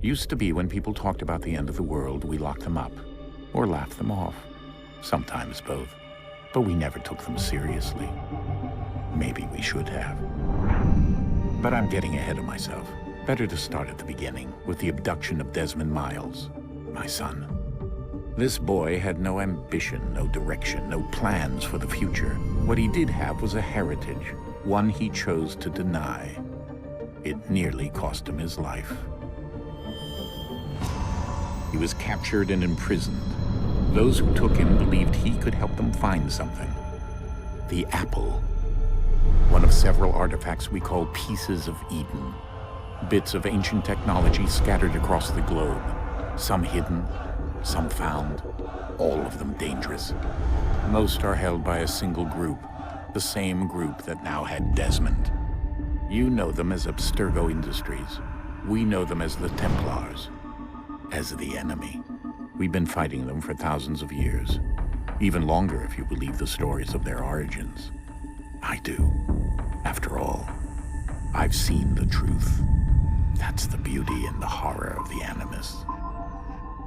Used to be when people talked about the end of the world, we locked them up. Or laughed them off. Sometimes both. But we never took them seriously. Maybe we should have. But I'm getting ahead of myself. Better to start at the beginning, with the abduction of Desmond Miles, my son. This boy had no ambition, no direction, no plans for the future. What he did have was a heritage, one he chose to deny. It nearly cost him his life. He was captured and imprisoned. Those who took him believed he could help them find something. The apple. One of several artifacts we call pieces of Eden. Bits of ancient technology scattered across the globe. Some hidden, some found, all of them dangerous. Most are held by a single group, the same group that now had Desmond. You know them as Abstergo Industries. We know them as the Templars, as the enemy. We've been fighting them for thousands of years, even longer if you believe the stories of their origins. I do. After all, I've seen the truth. That's the beauty and the horror of the Animus.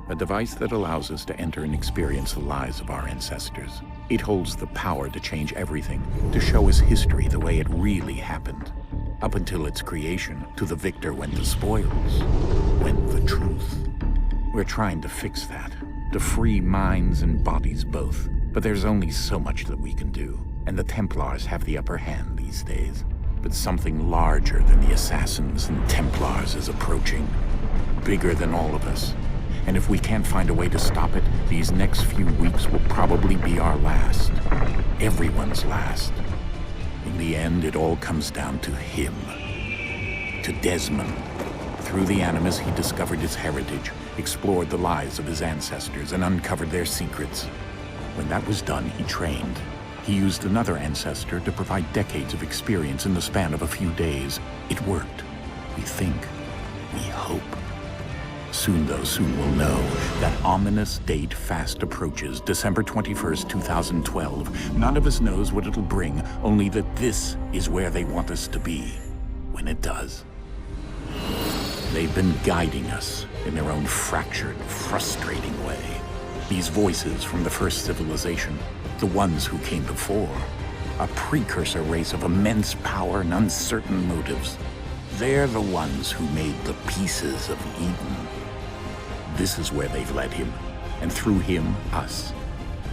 A device that allows us to enter and experience the lives of our ancestors. It holds the power to change everything, to show us history the way it really happened. Up until its creation, to the victor went the spoils, went the truth. We're trying to fix that, to free minds and bodies both. But there's only so much that we can do, and the Templars have the upper hand these days. But something larger than the Assassins and Templars is approaching, bigger than all of us. And if we can't find a way to stop it, these next few weeks will probably be our last. Everyone's last. In the end, it all comes down to him. To Desmond. Through the Animus, he discovered his heritage, explored the lives of his ancestors, and uncovered their secrets. When that was done, he trained. He used another ancestor to provide decades of experience in the span of a few days. It worked. We think. We hope. Soon, though, soon we'll know. That ominous date fast approaches, December 21st, 2012. None of us knows what it'll bring, only that this is where they want us to be, when it does. They've been guiding us in their own fractured, frustrating way. These voices from the first civilization, the ones who came before, a precursor race of immense power and uncertain motives. They're the ones who made the pieces of Eden. This is where they've led him, and through him, us.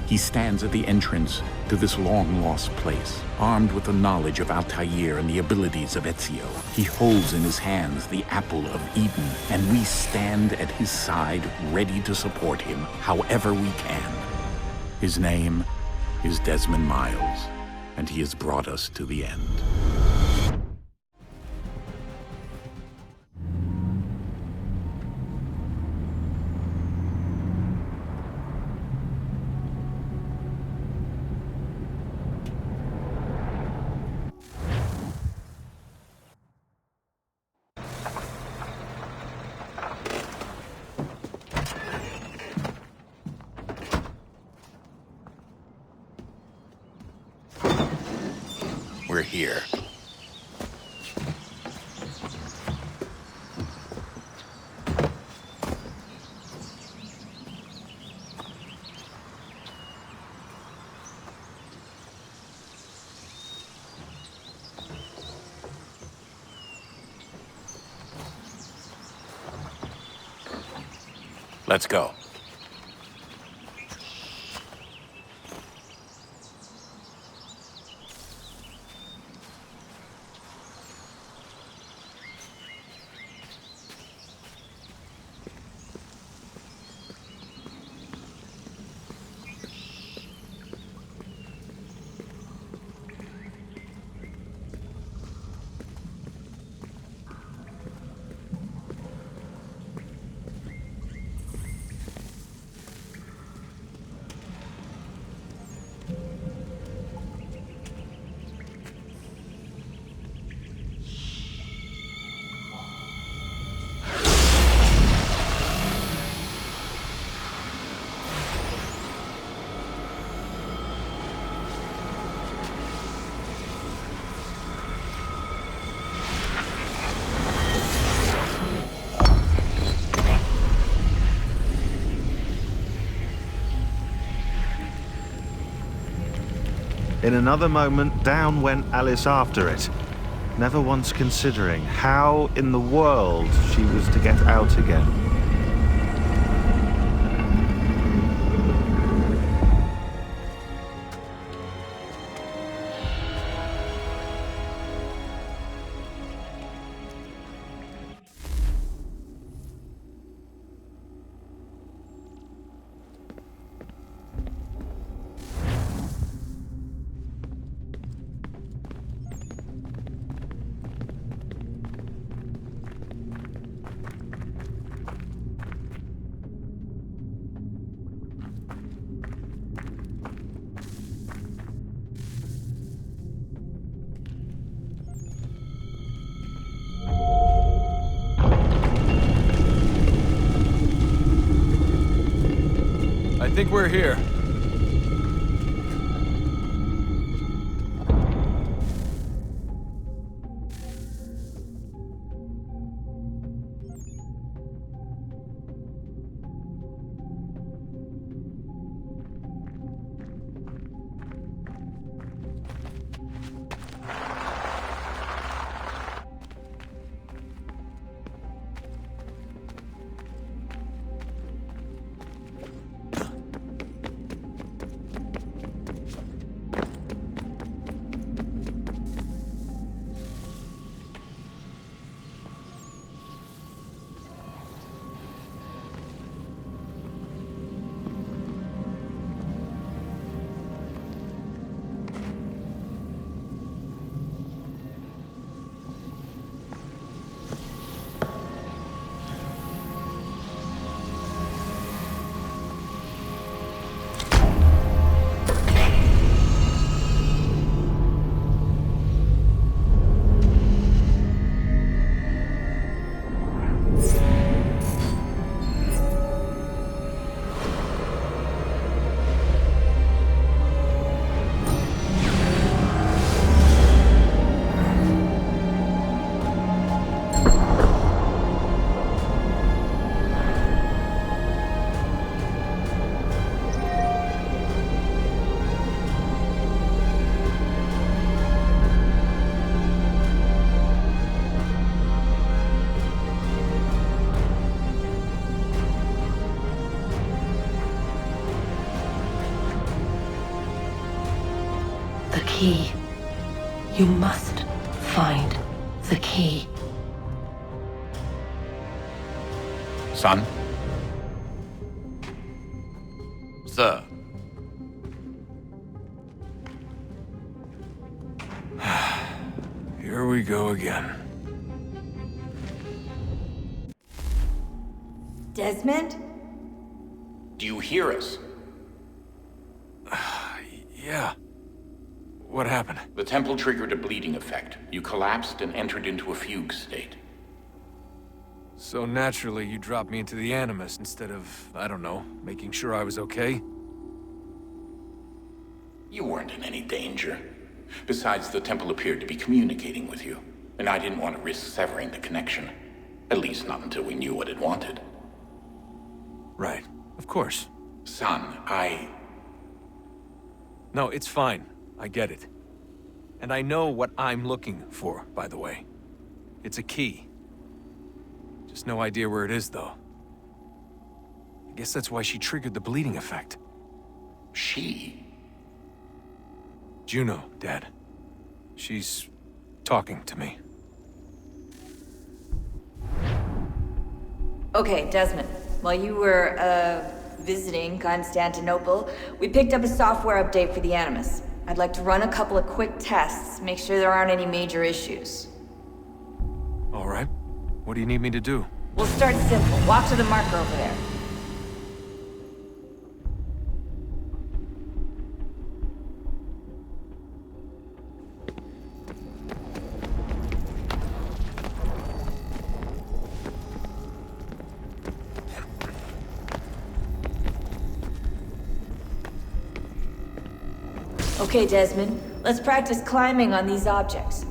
He stands at the entrance to this long-lost place, armed with the knowledge of Altair and the abilities of Ezio. He holds in his hands the apple of Eden, and we stand at his side, ready to support him however we can. His name is Desmond Miles, and he has brought us to the end. We're here. Let's go. In another moment, down went Alice after it, never once considering how in the world she was to get out again. I think we're here. The key. You must find the key. Son? Sir. Here we go again. Desmond? Do you hear us? Yeah. What happened? The temple triggered a bleeding effect. You collapsed and entered into a fugue state. So naturally, you dropped me into the Animus instead of, I don't know, making sure I was okay? You weren't in any danger. Besides, the temple appeared to be communicating with you, and I didn't want to risk severing the connection. At least not until we knew what it wanted. Right. Of course. Son, No, it's fine. I get it. And I know what I'm looking for, by the way. It's a key. Just no idea where it is, though. I guess that's why she triggered the bleeding effect. She? Juno, Dad. She's talking to me. Okay, Desmond. While you were, visiting Constantinople, we picked up a software update for the Animus. I'd like to run a couple of quick tests, make sure there aren't any major issues. All right. What do you need me to do? We'll start simple. Walk to the marker over there. Okay, Desmond. Let's practice climbing on these objects.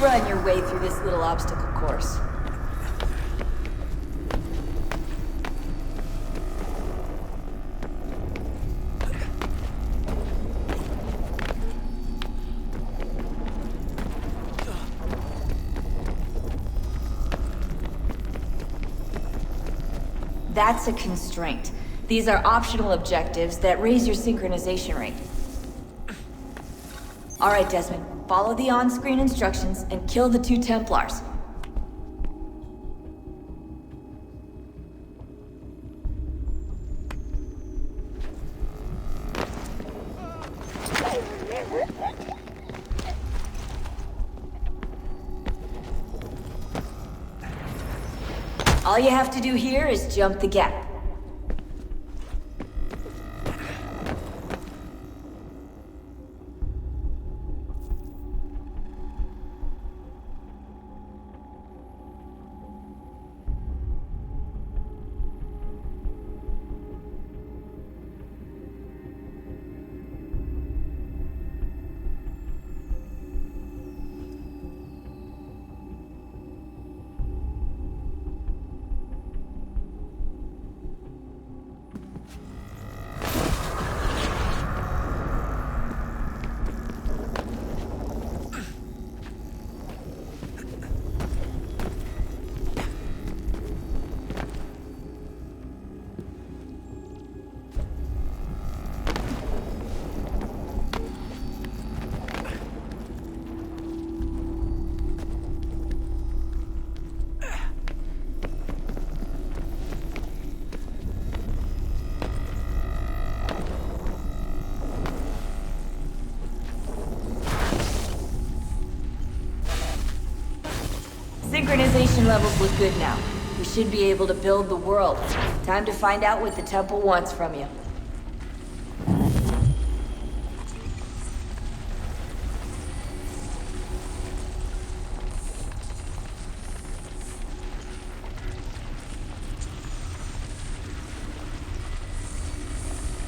run your way through this little obstacle course. That's a constraint. These are optional objectives that raise your synchronization rate. Alright, Desmond. Follow the on-screen instructions and kill the 2 Templars. All you have to do here is jump the gap. Synchronization levels look good now. We should be able to build the world. Time to find out what the temple wants from you.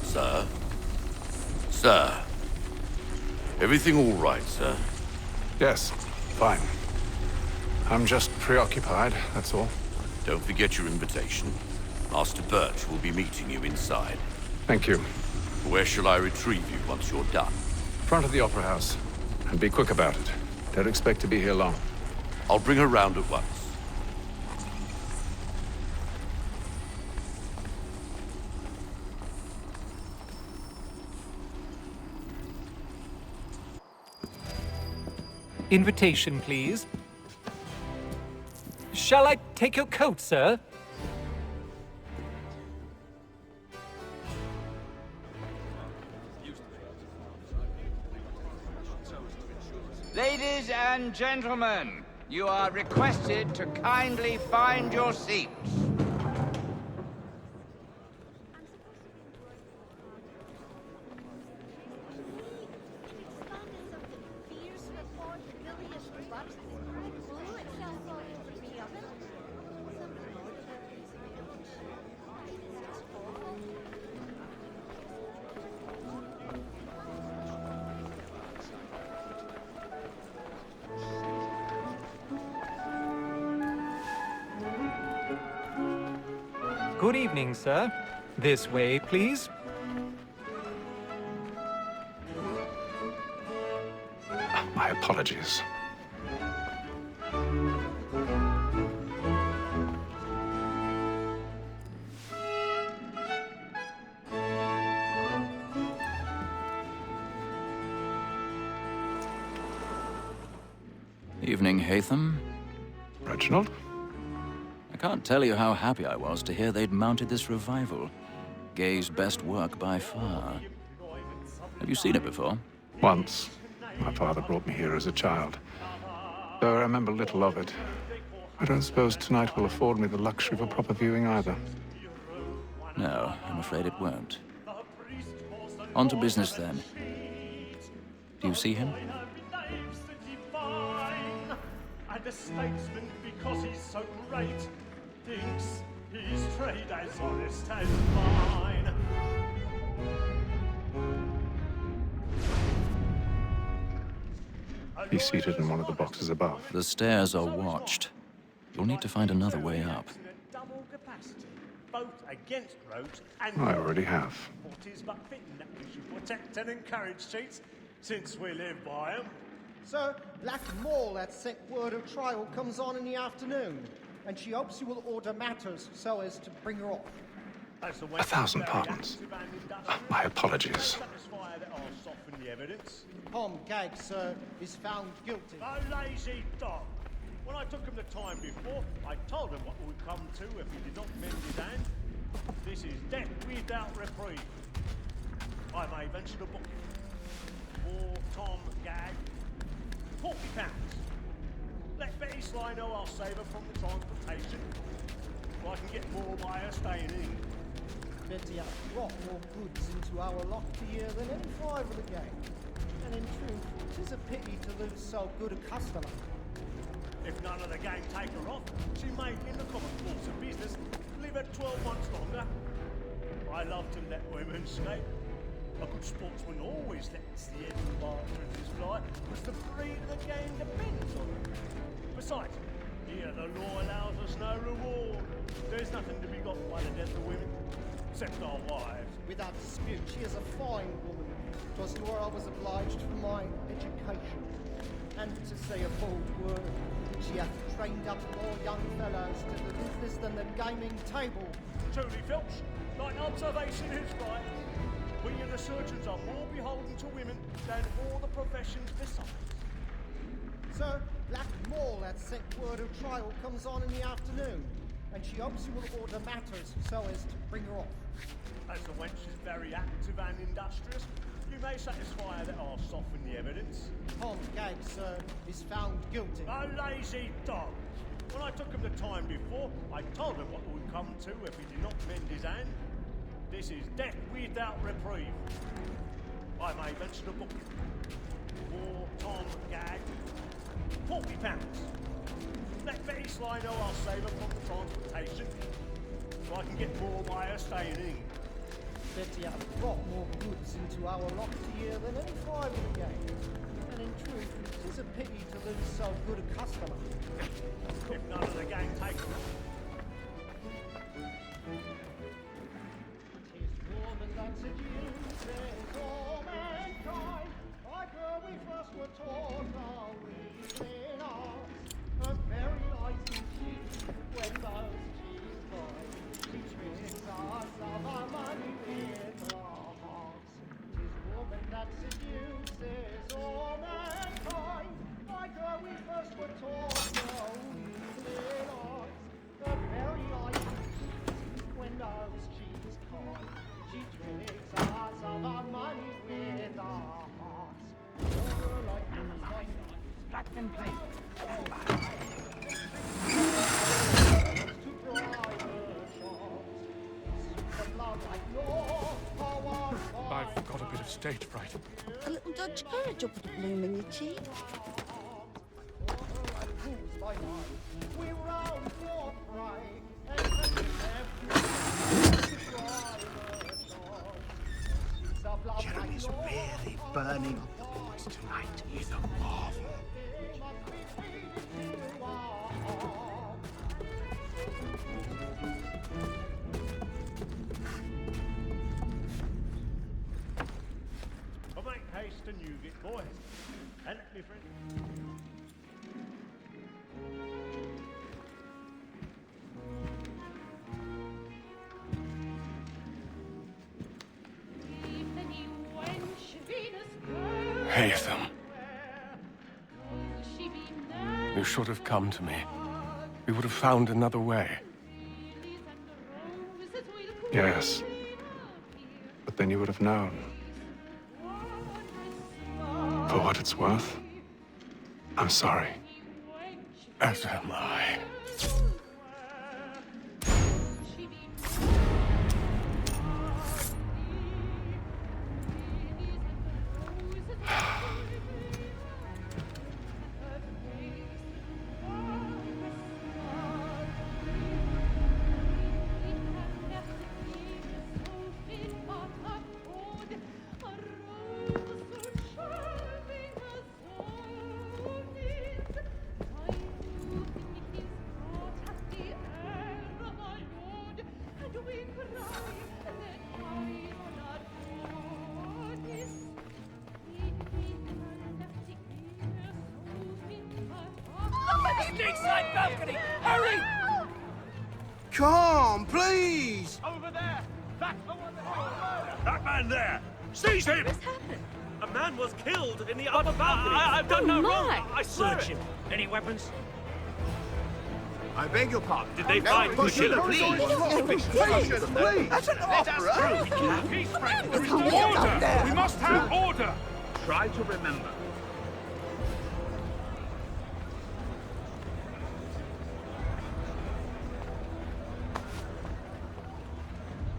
Sir? Sir? Everything all right, sir? Yes, fine. I'm just preoccupied, that's all. Don't forget your invitation. Master Birch will be meeting you inside. Thank you. Where shall I retrieve you once you're done? Front of the Opera House. And be quick about it. Don't expect to be here long. I'll bring her round at once. Invitation, please. Shall I take your coat, sir? Ladies and gentlemen, you are requested to kindly find your seats. Good evening, sir. This way, please. My apologies. Evening, Hatham. Reginald? I can't tell you how happy I was to hear they'd mounted this revival. Gay's best work by far. Have you seen it before? Once. My father brought me here as a child. Though I remember little of it. I don't suppose tonight will afford me the luxury of a proper viewing either. No, I'm afraid it won't. On to business, then. Do you see him? And a statesman because he's so great thinks his trade as honest as mine. A He's seated in one of the boxes above. The stairs are watched. You'll need to find another way up. Double capacity, both against rogues and I already have. what is but fitting that we should protect and encourage cheats, since we live by 'em. Sir, Black Mall had sent word her trial comes on in the afternoon, and she hopes you will order matters so as to bring her off. 1,000 pardons. My apologies. Satisfy that I'll soften the evidence. Tom Gag, sir, is found guilty. A lazy dog. When I took him the time before, I told him what would come to if he did not mend his hand. This is death without reprieve. I may venture to book him. For Tom Gag, £40. Let Betty Sly know I'll save her from the transportation. So I can get more by her staying in. Betty has brought more goods into our locked year than any five of the game. And in truth, 'tis a pity to lose so good a customer. If none of the gang take her off, she may, in the common course of business, live her 12 months longer. I love to let women skate. A good sportsman always lets the end partners fly, because the freedom of the game depends on it. Besides, here the law allows us no reward. There's nothing to be got by the death of women, except our wives. Without dispute, she is a fine woman. 'Twas to her I was obliged for my education. And to say a bold word, she hath trained up more young fellows to the business than the gaming table. Truly, Filch, thy observation is right. We and the surgeons are more beholden to women than all the professions besides. Sir, Black Mall had sent word her trial comes on in the afternoon, and she hopes you will order matters so as to bring her off. As the wench is very active and industrious, you may satisfy her that I'll soften the evidence. Tom Gag, sir, is found guilty. A lazy dog. When I took him the time before, I told him what would come to if he did not mend his hand. This is death without reprieve. I may venture to book him. For Tom Gag, £40. Let Betty Sly know I'll save her from the transportation, so I can get more by her staying in. Betty has brought more goods into our locked year than any five of the game. And in truth, 'tis a pity to lose so good a customer. If none of the gang take her off. Woman that seduces all mankind, like her we first were taught are within us. A very light in cheek when those cheeks cry. She tricks us of our money with our hearts. 'Tis woman that seduces all mankind, like her we first were taught are within us. A very light in cheek when those cheeks cry. She tricks us of our money with our hearts. Oh, like this, like Black and play. to bribe her shots. The blood like your power. I've got a bit of stage fright. A little Dutch courage will put a bloom in your cheek. Fools by night, we round your prey, and left to bribe her shots. The blood Jeremy's like really burning up the books tonight. He's a marvel. But make haste and you get boys. And let me friend. Haytham. You should have come to me. We would have found another way. Yes. But then you would have known. For what it's worth, I'm sorry. As am I. Snake-side balcony! Hurry! Come, please! Over there! That's the one that... That man there! Seize him! What's happened? A man was killed in the upper balcony. I've done no wrong. I search him. Any weapons? I beg your pardon. Did they find the killer? Please! That's an opera! Peace, friend. There is no order! We must have order! Try to remember.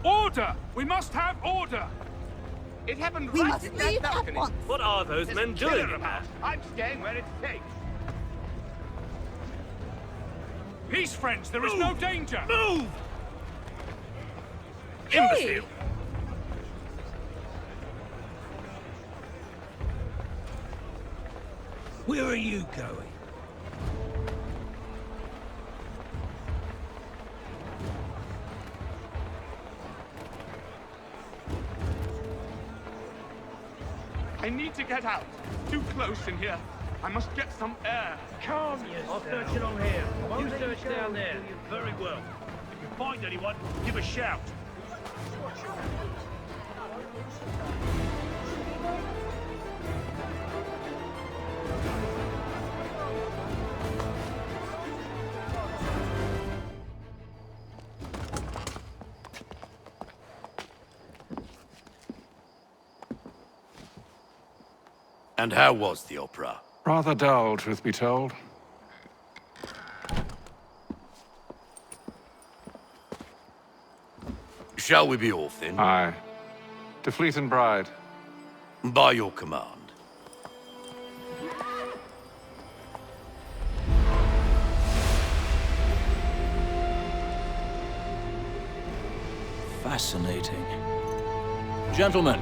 Order! We must have order! It happened We right must in leave that at balcony. once. What are those There's men a killer doing? about. I'm staying where it's safe. Peace, friends. There is no danger. Move! Imbecile! Where are you going? I need to get out. Too close in here. I must get some air. Calm yourself. I'll search along here. You search down there. Very well. If you find anyone, give a shout. And how was the opera? Rather dull, truth be told. Shall we be off then? Aye. To Fleet and Bride. By your command. Fascinating. Gentlemen,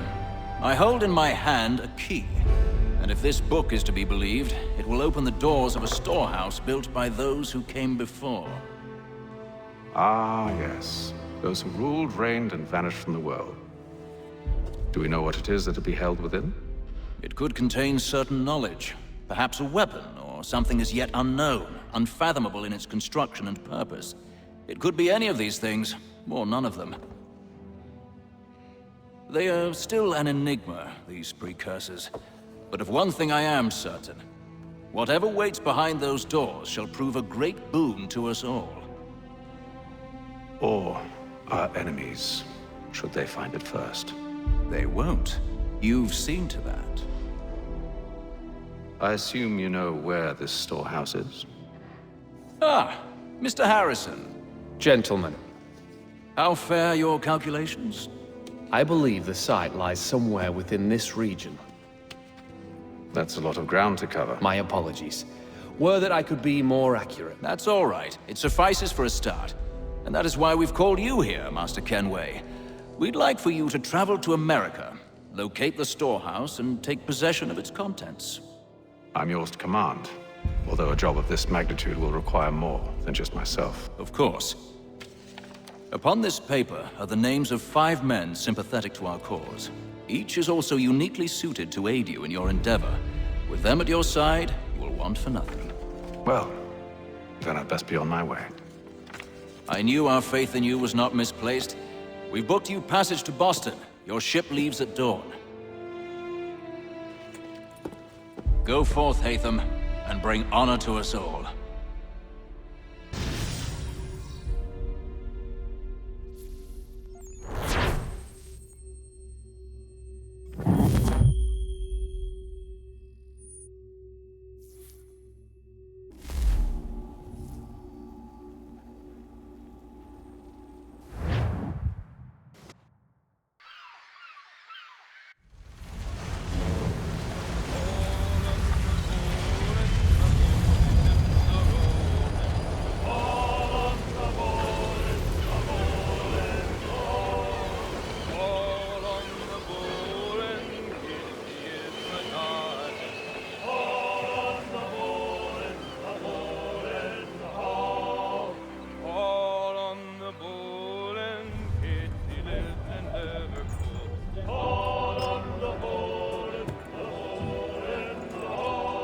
I hold in my hand a key. And if this book is to be believed, it will open the doors of a storehouse built by those who came before. Ah, yes. Those who ruled, reigned, and vanished from the world. Do we know what it is that will be held within? It could contain certain knowledge. Perhaps a weapon, or something as yet unknown, unfathomable in its construction and purpose. It could be any of these things, or none of them. They are still an enigma, these precursors. But of one thing I am certain. Whatever waits behind those doors shall prove a great boon to us all. Or our enemies, should they find it first. They won't. You've seen to that. I assume you know where this storehouse is? Ah, Mr. Harrison. Gentlemen, How fare your calculations? I believe the site lies somewhere within this region. That's a lot of ground to cover. My apologies. Were that I could be more accurate. That's all right. It suffices for a start. And that is why we've called you here, Master Kenway. We'd like for you to travel to America, locate the storehouse, and take possession of its contents. I'm yours to command, although a job of this magnitude will require more than just myself. Of course. Upon this paper are the names of 5 men sympathetic to our cause. Each is also uniquely suited to aid you in your endeavor. With them at your side, you will want for nothing. Well, then I'd best be on my way. I knew our faith in you was not misplaced. We've booked you passage to Boston. Your ship leaves at dawn. Go forth, Hatham, and bring honor to us all.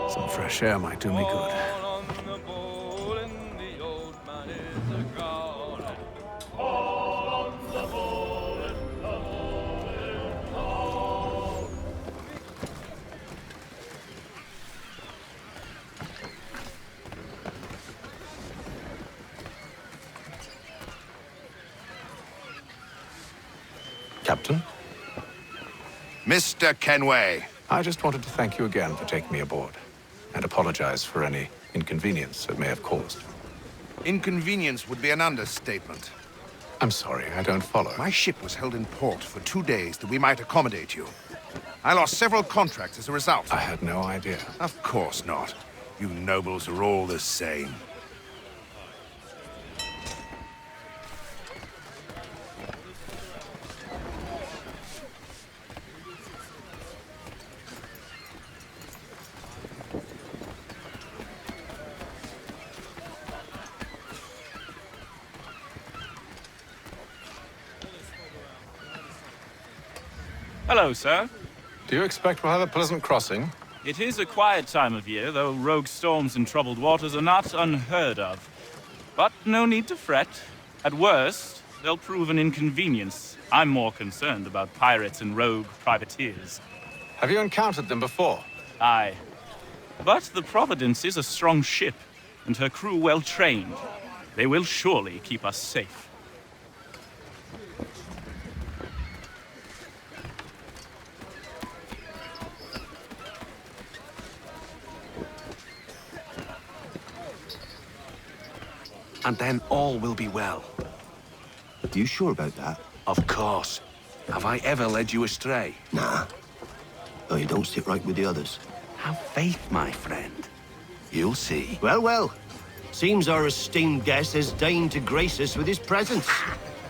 Some fresh air might do me good. Captain? Mr. Kenway. I just wanted to thank you again for taking me aboard, and apologize for any inconvenience it may have caused. Inconvenience would be an understatement. I'm sorry, I don't follow. My ship was held in port for 2 days that we might accommodate you. I lost several contracts as a result. I had no idea. Of course not. You nobles are all the same. Hello, sir. Do you expect we'll have a pleasant crossing? It is a quiet time of year, though rogue storms and troubled waters are not unheard of. But no need to fret. At worst, they'll prove an inconvenience. I'm more concerned about pirates and rogue privateers. Have you encountered them before? Aye. But the Providence is a strong ship, and her crew well trained. They will surely keep us safe. And then all will be well. Are you sure about that? Of course. Have I ever led you astray? Nah. Oh, you don't sit right with the others. Have faith, my friend. You'll see. Well, well. Seems our esteemed guest has deigned to grace us with his presence.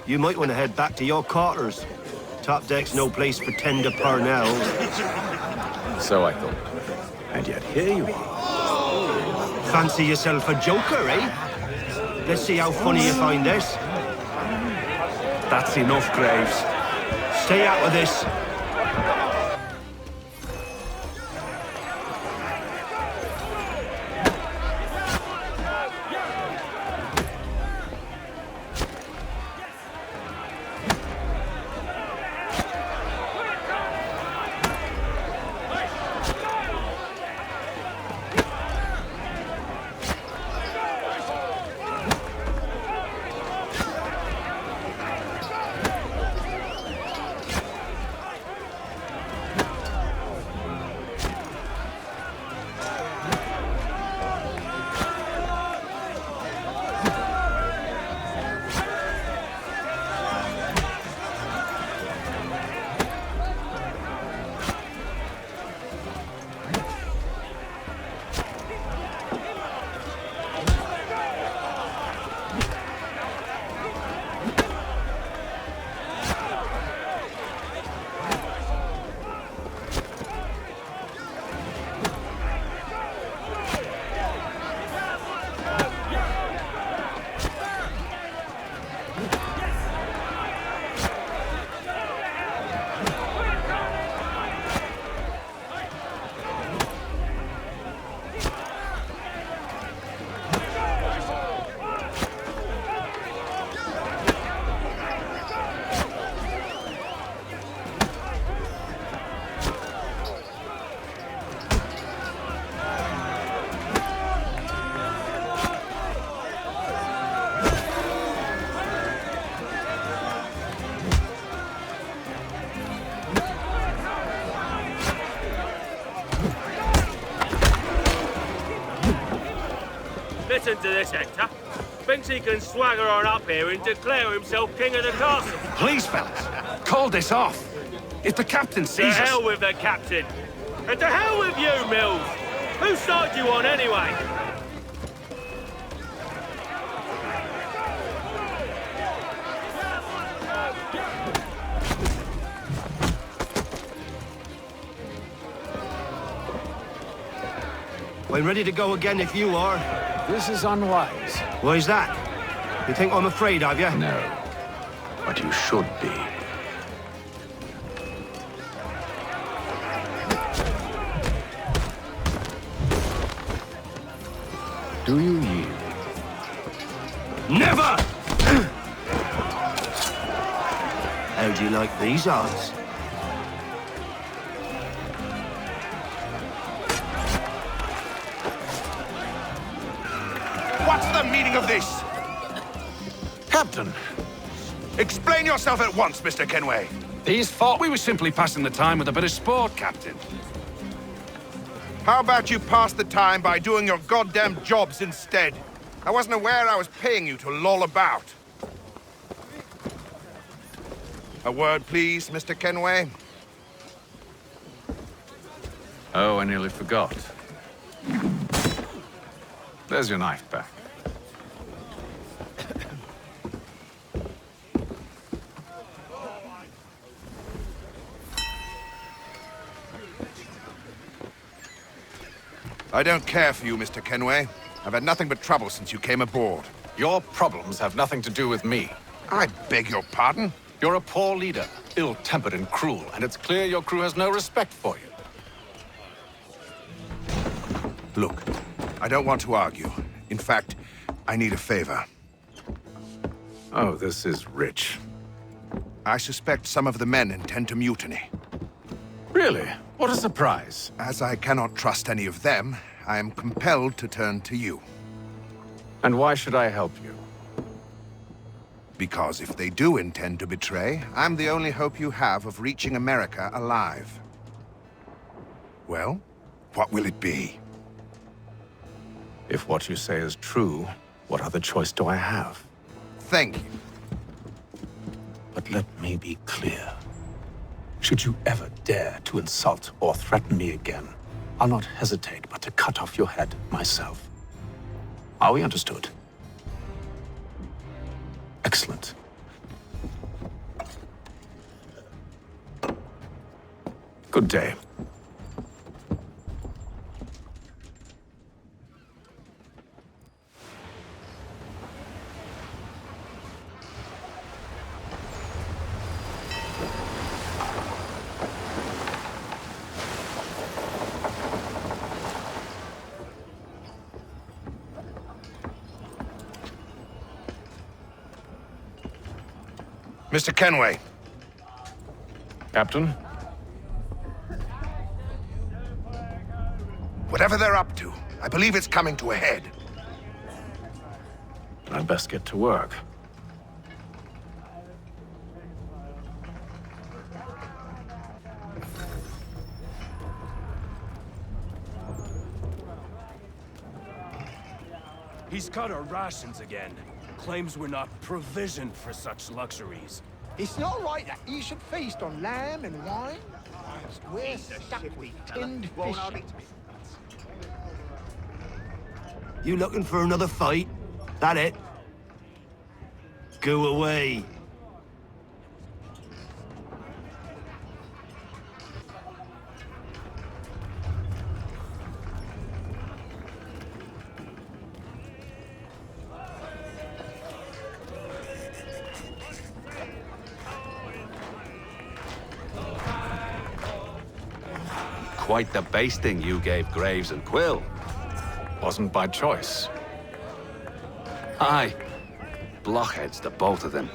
You might want to head back to your quarters. Top deck's no place for tender parnells. So I thought. And yet here you are. Fancy yourself a joker, eh? Let's see how funny you find this. That's enough, Graves. Stay out of this. Listen to this, Hector. Thinks he can swagger on up here and declare himself king of the castle. Please, fellas, call this off. If the captain sees us... To hell with the captain. And to hell with you, Mills. Whose side you on, anyway? I'm ready to go again if you are. This is unwise. Why's that? You think I'm afraid of you? No. But you should be. Do you yield? Never! How do you like these odds? What's the meaning of this? Captain! Explain yourself at once, Mr. Kenway. These thought we were simply passing the time with a bit of sport, Captain. How about you pass the time by doing your goddamn jobs instead? I wasn't aware I was paying you to loll about. A word, please, Mr. Kenway. Oh, I nearly forgot. There's your knife back. I don't care for you, Mr. Kenway. I've had nothing but trouble since you came aboard. Your problems have nothing to do with me. I beg your pardon? You're a poor leader, ill-tempered and cruel, and it's clear your crew has no respect for you. Look, I don't want to argue. In fact, I need a favor. Oh, this is rich. I suspect some of the men intend to mutiny. Really? What a surprise. As I cannot trust any of them, I am compelled to turn to you. And why should I help you? Because if they do intend to betray, I'm the only hope you have of reaching America alive. Well, what will it be? If what you say is true, what other choice do I have? Thank you. But let me be clear. Should you ever dare to insult or threaten me again, I'll not hesitate but to cut off your head myself. Are we understood? Excellent. Good day. Mr. Kenway. Captain? Whatever they're up to, I believe it's coming to a head. I'd best get to work. He's cut our rations again. Claims we're not provisioned for such luxuries. It's not right that you should feast on lamb and wine. We're stuck with tinned fish. You looking for another fight? That it? Go away. Quite the basting you gave Graves and Quill. Wasn't by choice. Aye. Blockheads, the both of them.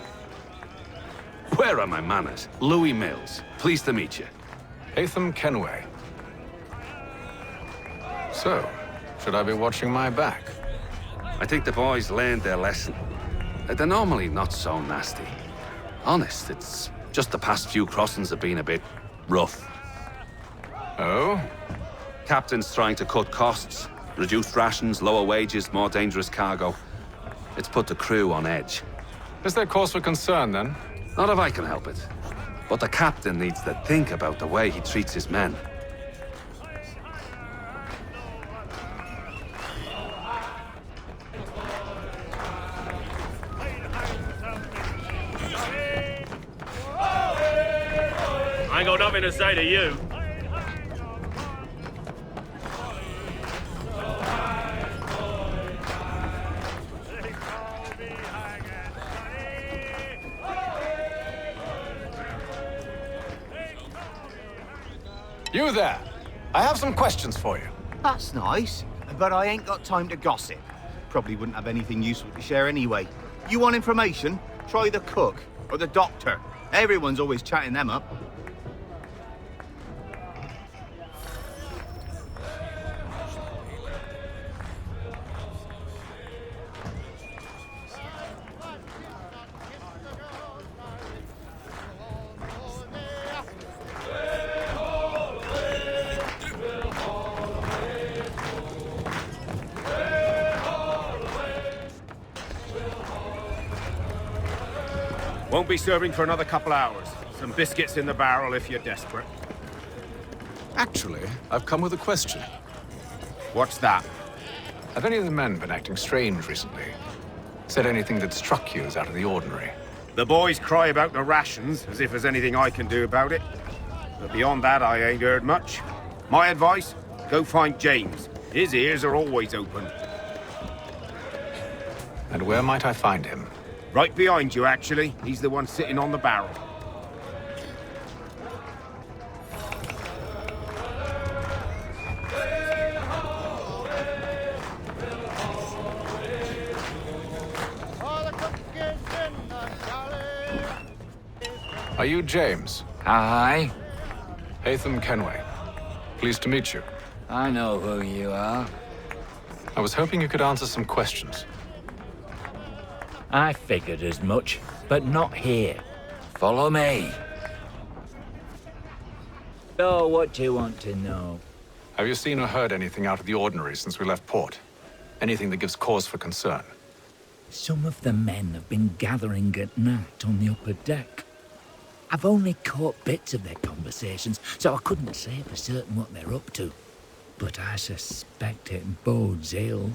Where are my manners? Louis Mills. Pleased to meet you. Hatham Kenway. So, should I be watching my back? I think the boys learned their lesson. They're normally not so nasty. Honest, it's just the past few crossings have been a bit rough. Oh? Captain's trying to cut costs. Reduced rations, lower wages, more dangerous cargo. It's put the crew on edge. Is there cause for concern, then? Not if I can help it. But the captain needs to think about the way he treats his men. I ain't got nothing to say to you. You there! I have some questions for you. That's nice, but I ain't got time to gossip. Probably wouldn't have anything useful to share anyway. You want information? Try the cook or the doctor. Everyone's always chatting them up. Won't be serving for another couple hours. Some biscuits in the barrel if you're desperate. Actually, I've come with a question. What's that? Have any of the men been acting strange recently? Said anything that struck you as out of the ordinary? The boys cry about the rations, as if there's anything I can do about it. But beyond that, I ain't heard much. My advice? Go find James. His ears are always open. And where might I find him? Right behind you, actually. He's the one sitting on the barrel. Are you James? Hi. Haytham Kenway. Pleased to meet you. I know who you are. I was hoping you could answer some questions. I figured as much, but not here. Follow me. So, what do you want to know? Have you seen or heard anything out of the ordinary since we left port? Anything that gives cause for concern? Some of the men have been gathering at night on the upper deck. I've only caught bits of their conversations, so I couldn't say for certain what they're up to. But I suspect it bodes ill.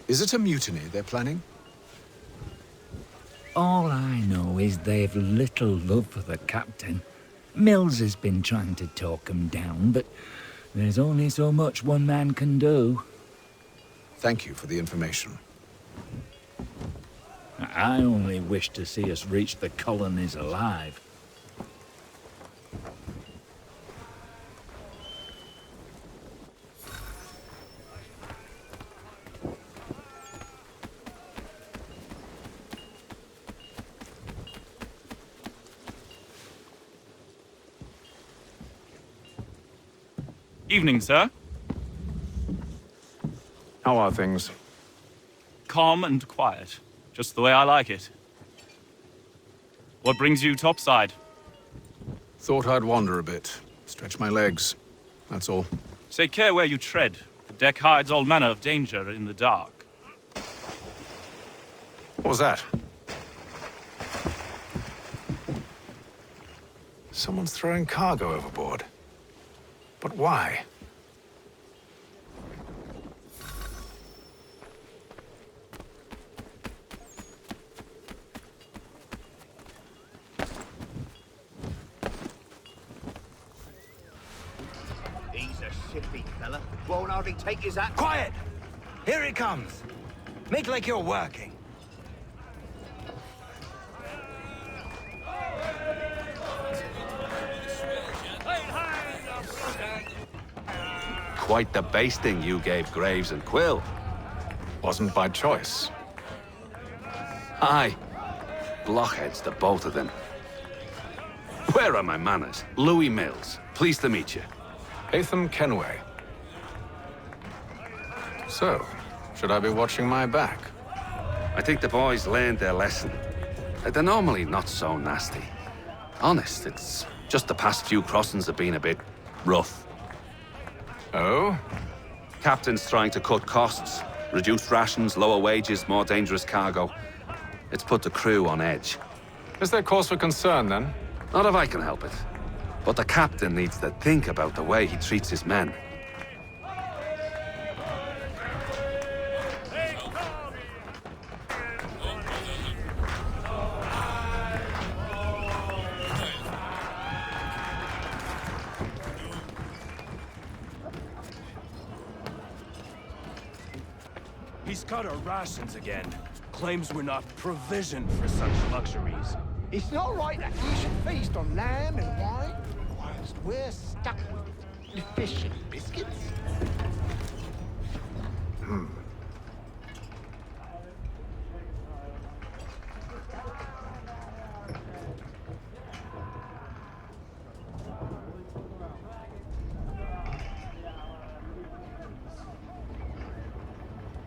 Is it a mutiny they're planning? All I know is they've little love for the captain. Mills has been trying to talk 'em down, but there's only so much one man can do. Thank you for the information. I only wish to see us reach the colonies alive. Evening, sir. How are things? Calm and quiet. Just the way I like it. What brings you topside? Thought I'd wander a bit. Stretch my legs. That's all. Take care where you tread. The deck hides all manner of danger in the dark. What was that? Someone's throwing cargo overboard. But why? He's a shifty fella. Won't hardly take his hat. Quiet! Here it comes. Make like you're working. Quite the basting you gave Graves and Quill. Wasn't by choice. Aye. Blockheads, the both of them. Where are my manners? Louis Mills. Pleased to meet you. Haytham Kenway. So, should I be watching my back? I think the boys learned their lesson. They're normally not so nasty. Honest, it's just the past few crossings have been a bit rough. Oh? Captain's trying to cut costs. Reduce rations, lower wages, more dangerous cargo. It's put the crew on edge. Is there cause for concern, then? Not if I can help it. But the captain needs to think about the way he treats his men. He's cut our rations again. Claims we're not provisioned for such luxuries. It's not right that we should feast on lamb and wine whilst we're stuck with fish and biscuits.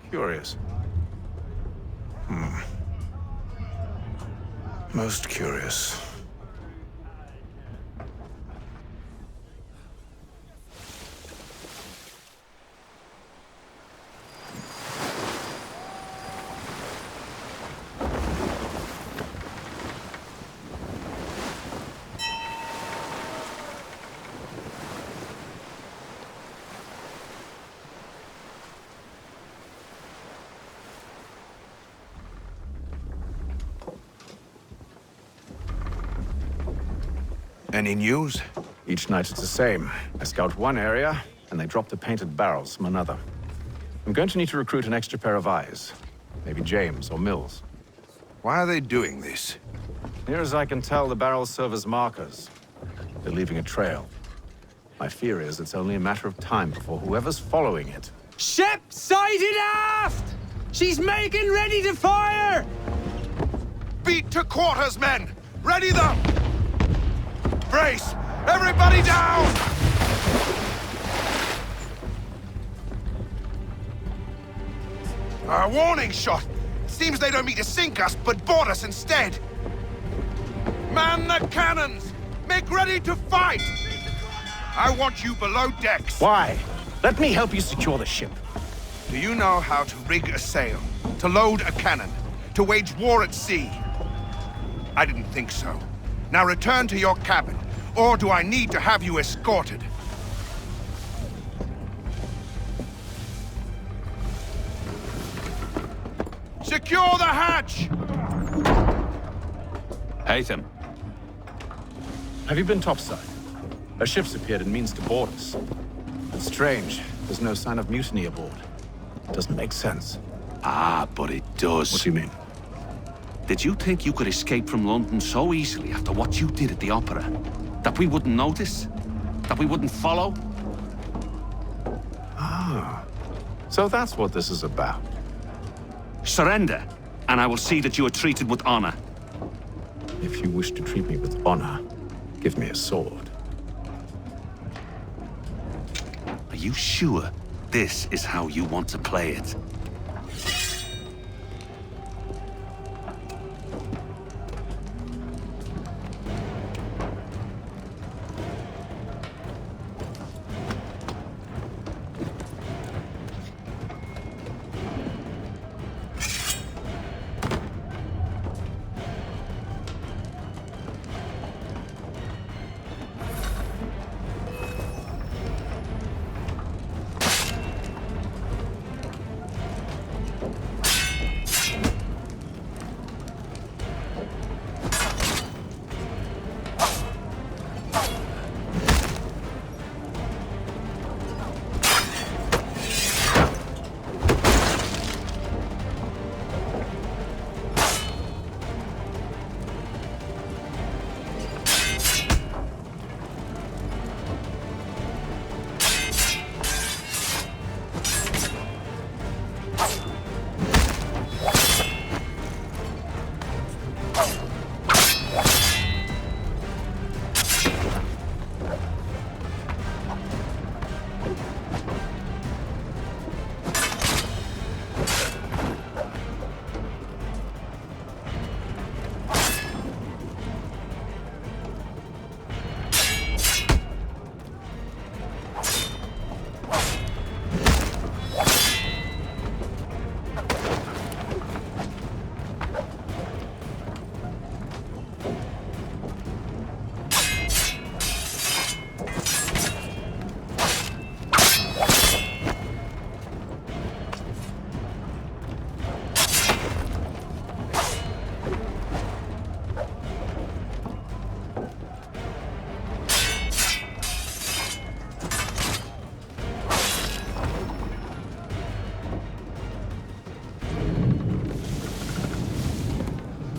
Curious. Most curious. Any news? Each night it's the same. I scout one area, and they drop the painted barrels from another. I'm going to need to recruit an extra pair of eyes. Maybe James or Mills. Why are they doing this? Near as I can tell, the barrels serve as markers. They're leaving a trail. My fear is it's only a matter of time before whoever's following it... Ship sighted aft! She's making ready to fire! Beat to quarters, men! Ready them! Brace! Everybody down! A warning shot! Seems they don't mean to sink us, but board us instead! Man the cannons! Make ready to fight! I want you below decks. Why? Let me help you secure the ship. Do you know how to rig a sail? To load a cannon? To wage war at sea? I didn't think so. Now return to your cabin, or do I need to have you escorted? Secure the hatch! Haytham. Have you been topside? A ship's appeared and means to board us. It's strange. There's no sign of mutiny aboard. Doesn't make sense. Ah, but it does. What do you mean? Did you think you could escape from London so easily after what you did at the opera? That we wouldn't notice? That we wouldn't follow? Ah. So that's what this is about. Surrender, and I will see that you are treated with honor. If you wish to treat me with honor, give me a sword. Are you sure this is how you want to play it?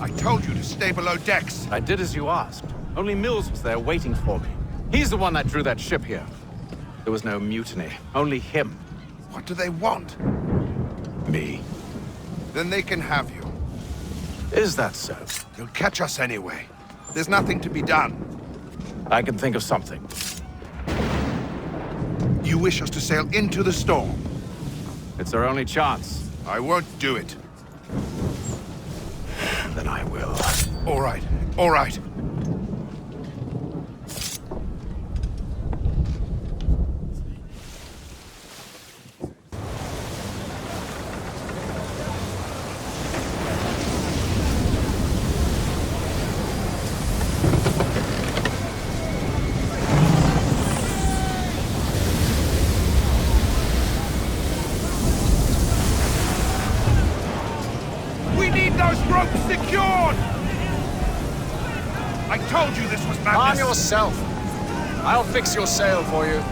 I told you to stay below decks. I did as you asked. Only Mills was there waiting for me. He's the one that drew that ship here. There was no mutiny, only him. What do they want? Me. Then they can have you. Is that so? They'll catch us anyway. There's nothing to be done. I can think of something. You wish us to sail into the storm? It's our only chance. I won't do it. Then I will. All right, all right. We need those ropes secured! I told you this was madness! Calm yourself. I'll fix your sail for you.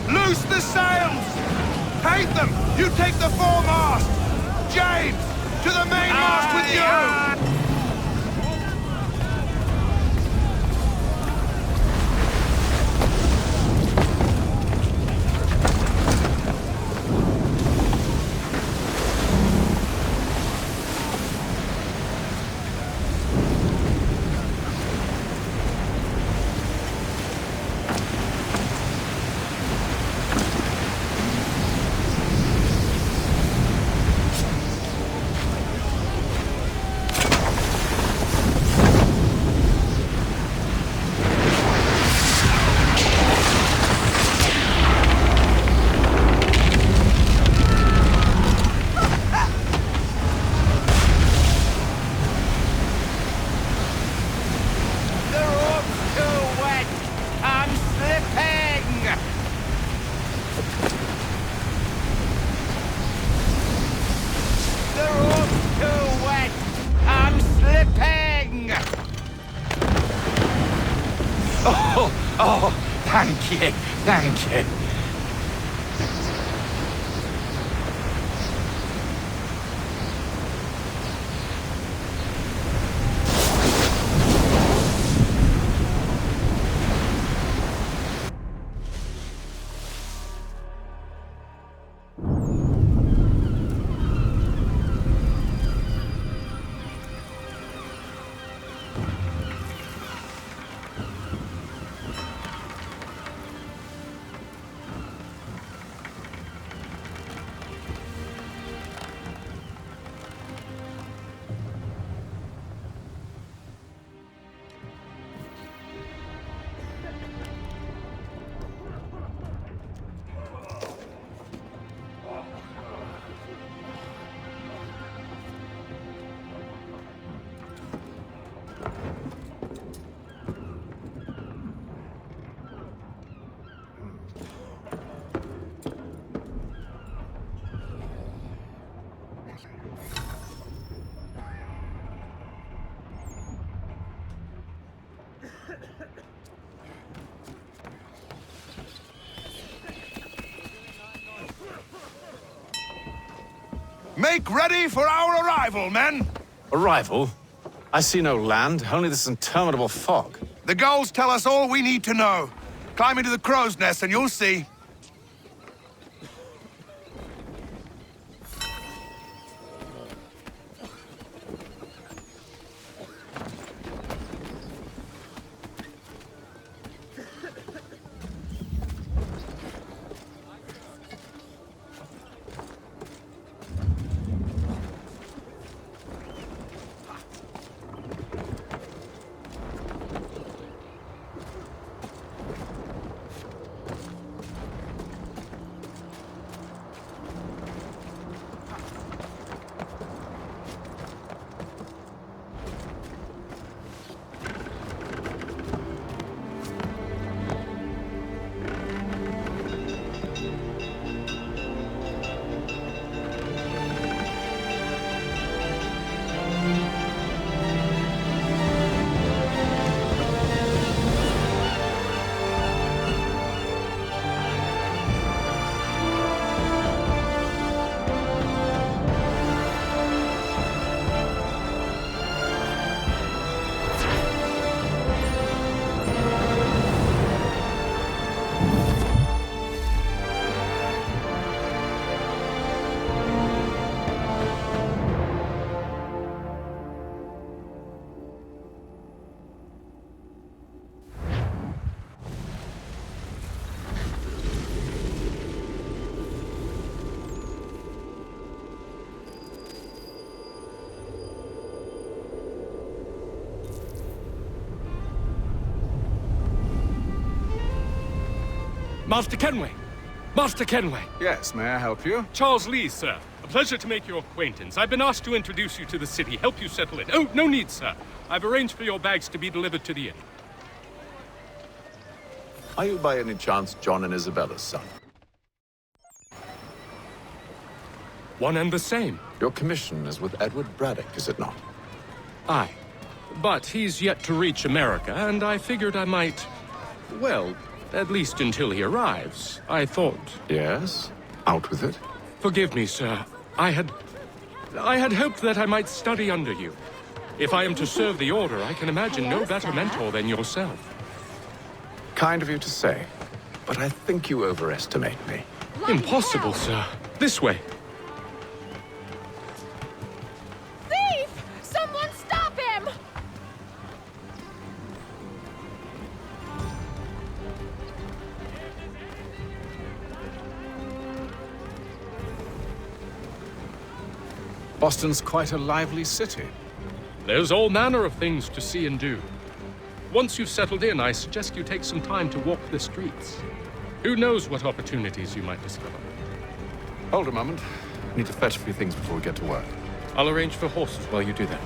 Loose the sails! Paint them! You take the foremast! James! To the mainmast with you! Oh, thank you, thank you. Make ready for our arrival, men! Arrival? I see no land, only this interminable fog. The gulls tell us all we need to know. Climb into the crow's nest and you'll see. Master Kenway! Master Kenway! Yes, may I help you? Charles Lee, sir. A pleasure to make your acquaintance. I've been asked to introduce you to the city, help you settle in. Oh, no need, sir. I've arranged for your bags to be delivered to the inn. Are you by any chance John and Isabella's son? One and the same. Your commission is with Edward Braddock, is it not? Aye. But he's yet to reach America, and I figured I might... Well, at least until he arrives, I thought... Yes? Out with it. Forgive me, sir. I had hoped that I might study under you. If I am to serve the Order, I can imagine no better mentor than yourself. Kind of you to say, but I think you overestimate me. Impossible, sir. This way. Thief! Someone stop him! Boston's quite a lively city. There's all manner of things to see and do. Once you've settled in, I suggest you take some time to walk the streets. Who knows what opportunities you might discover. Hold a moment. I need to fetch a few things before we get to work. I'll arrange for horses while you do that.